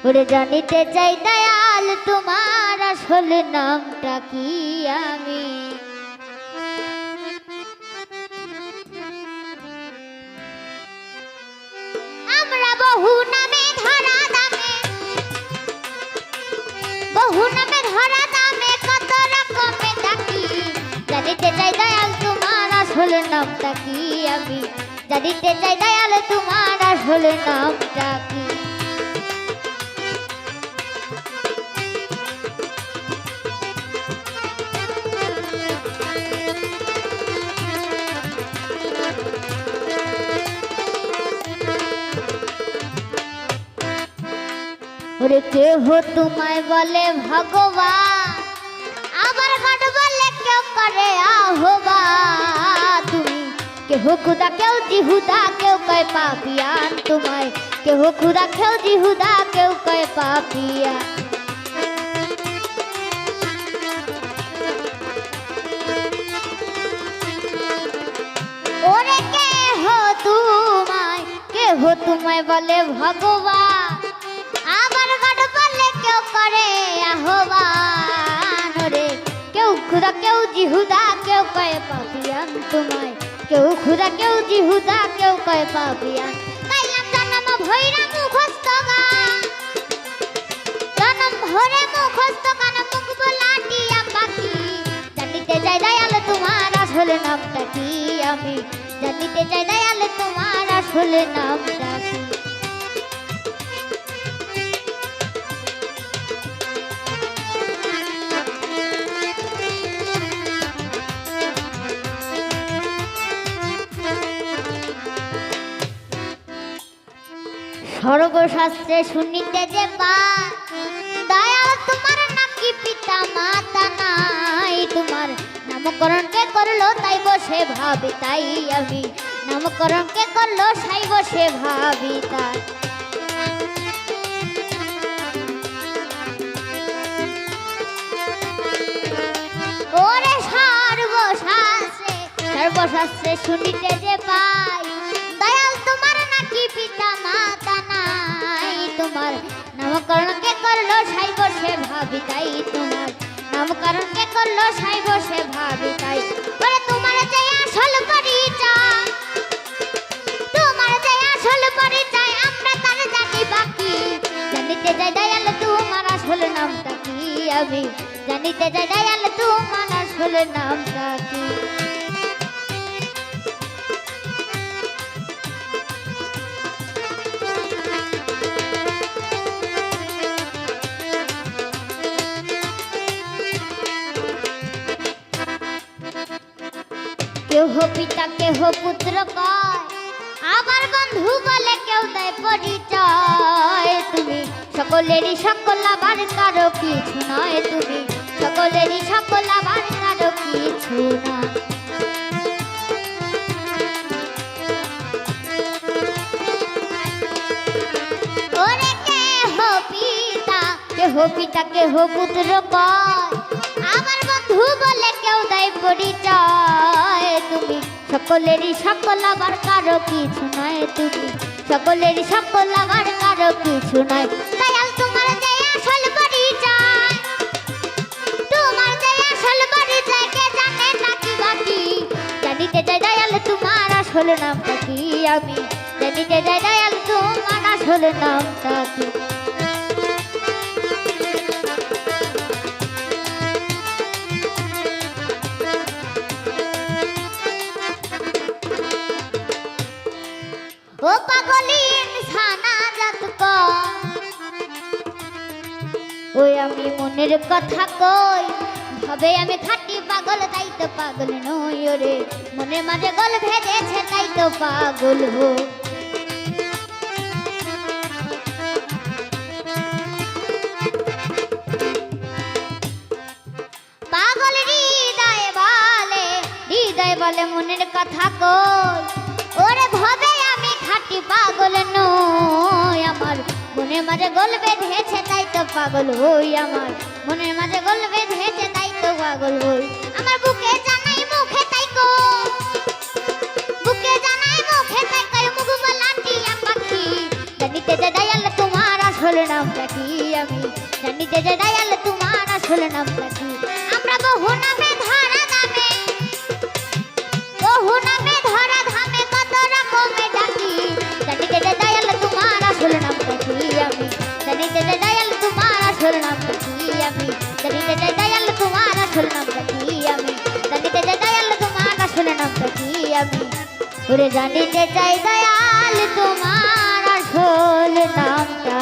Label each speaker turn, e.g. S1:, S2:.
S1: ওরে জানিতে চাই দয়াল তোমার আসল নামটা কি আমি আমরা বহু নামে ধরা দামে কত রকমে ডাকি জানিতে চাই দয়াল তোমার আসল নামটা কি আমি জানিতে চাই দয়াল তোমার আসল নামটা কি ওরে কেহ তোমায় বলে ভগবান আবার গড বলে কেউ করে আহ্বান তুমি কেহ খুদা কেউ জিহুদা কেউ কয় পাপিয়ান তোমায় কেহ খুদা কেউ জিহুদা কেউ কয় পাপিয়ান ওরে কেহ তোমায় বলে ভগবান আবার গড বলে কেউ করে আহ্বান রে কেউ খুদা কেউ জিহুদা কেউ কয় পাপিয়ান তোমায় কেউ খুদা কেউ জিহুদা কেউ কয় পাপিয়ান কাইলাম জনম ভৈরা মুখস্থ গান জনম ভরে মুখস্থ গান মুখ বলাটিয়া বাকি জানিতে চাই দয়াল তোমার আসল নামটা কি আমি জানিতে চাই দয়াল তোমার আসল নামটা কি সর্বশাস্ত্রে শুনিতে যে পাই দয়াল তোমার নাকি পিতা মাতা নাই তোমার নামকরণ কে করলো তাই বসে ভাবি তাই আমি নামকরণ কে করলো সাই বসে ভাবি তাই ওরে সর্বশাস্ত্রে শুনিতে যে পাই দয়াল তোমার নাকি পিতা মাতা নাই তোমার নামকরণ কে করলো সাই বসে ভাবি তাই তোমার নামকরণ কে করলো সাই বসে ভাবি তাই ওরে তোমার যে আসল পরিচয় আমরা তার জানি বাকি জানিতে যাই দয়াল তোমার আসল নামটা কি আমি জানিতে যাই দয়াল তোমার আসল নামটা কি কেহ পিতা কেহ পুত্র কয় আবার বন্ধু বলে কেউ দেয় পরিচয় তুমি সকলেরই সকল আবার কারো কিছু নয় তুমি সকলেরই সকল আবার কারো কিছু নয় ওরে কেহ পিতা কেহ পুত্র কয় আবার বন্ধু বলে কেউ দেয় পরিচয় তুমি সকলেরই সকল আবার কারো কিছু নয় তুমি সকলেরই সকল আবার কারো কিছু নয় দয়াল তোমার যে আসল পরিচয় কে জানে নাকি বাকি জানিতে চাই দয়াল তোমার আসল নামটা কি আমি জানিতে চাই দয়াল তোমার আসল নামটা কি ও পাগলি ইনসানা জাত ওই আমি মনের কথা কই ভাবে আমি খাঁটি পাগল তাই তো পাগল নই ওরে মনের মাঝে গল ভেজেছে তাই তো পাগল হো পাগল হৃদয় বলে মনের কথা কই ওরে ভাবে আমি খাঁটি পাগল নই আমার মনের মাঝে গোল বেঁধেছে তাই তো পাগল হই আমার মনের মাঝে গোল বেঁধেছে তাই তো পাগল হই আমার বুকে জানাই মুখে তাই মুখ বলাটিয়া পাখি জানিতে যে দয়াল তোমার আসল নামটা কি বহু নামে ধরা ধামে, বহু নামে ধরা ধামে কত রকমে ডাকি, জানিতে যে দয়াল তোমার আসল নামটা কি আমি, জানিতে যে দয়াল তোমার আসল নামটা কি আমি, জানিতে যে দয়াল তোমার আসল নামটা কি আমি, জানিতে যে দয়াল তোমার আসল নামটা কি আমি, ওরে জানিতে চাই দয়াল তোমার আসল নামটা